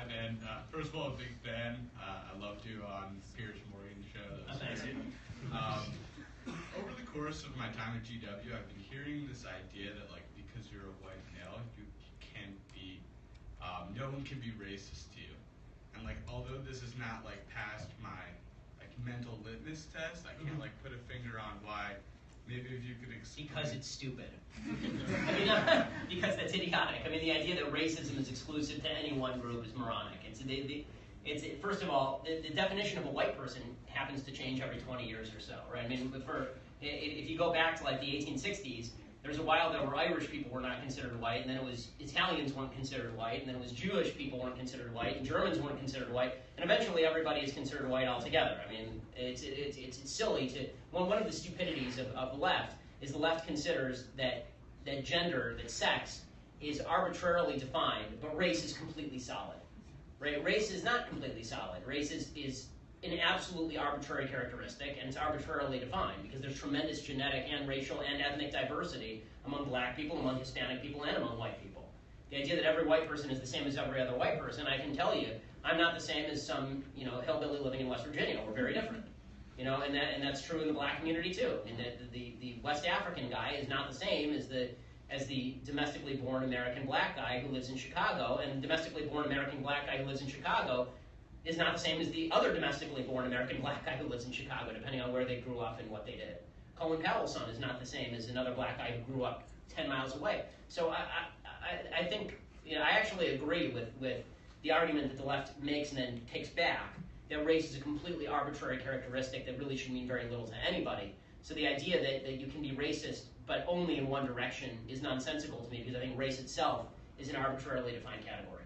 And first of all, a big fan. I loved you on Pierce Morgan show. That was great. Over the course of my time at GW, I've been hearing this idea that like because you're a white male, you can't be, no one can be racist to you. And like although this is not like past my like mental litmus test, I can't like put a finger on why. Maybe if you could explain. Because it's stupid. I mean, because that's idiotic. I mean, the idea that racism is exclusive to any one group is moronic. First of all, the definition of a white person happens to change every 20 years or so, right? I mean, if you go back to like the 1860s, there was a while there where Irish people were not considered white, and then it was Italians weren't considered white, and then it was Jewish people weren't considered white, and Germans weren't considered white, and eventually everybody is considered white altogether. I mean, it's silly to. One of the stupidities of the left is the left considers that gender, that sex, is arbitrarily defined, but race is completely solid. Right? Race is not completely solid. Race is an absolutely arbitrary characteristic, and it's arbitrarily defined because there's tremendous genetic and racial and ethnic diversity among black people, among Hispanic people, and among white people. The idea that every white person is the same as every other white person, I can tell you, I'm not the same as some hillbilly living in West Virginia. We're very different. And that's true in the black community too. And the West African guy is not the same as the domestically born American black guy who lives in Chicago, and the domestically born American black guy who lives in Chicago is not the same as the other domestically born American black guy who lives in Chicago, depending on where they grew up and what they did. Colin Powell's son is not the same as another black guy who grew up 10 miles away. So I think, I actually agree with the argument that the left makes and then takes back, that race is a completely arbitrary characteristic that really should mean very little to anybody. So the idea that you can be racist but only in one direction is nonsensical to me, because I think race itself is an arbitrarily defined category.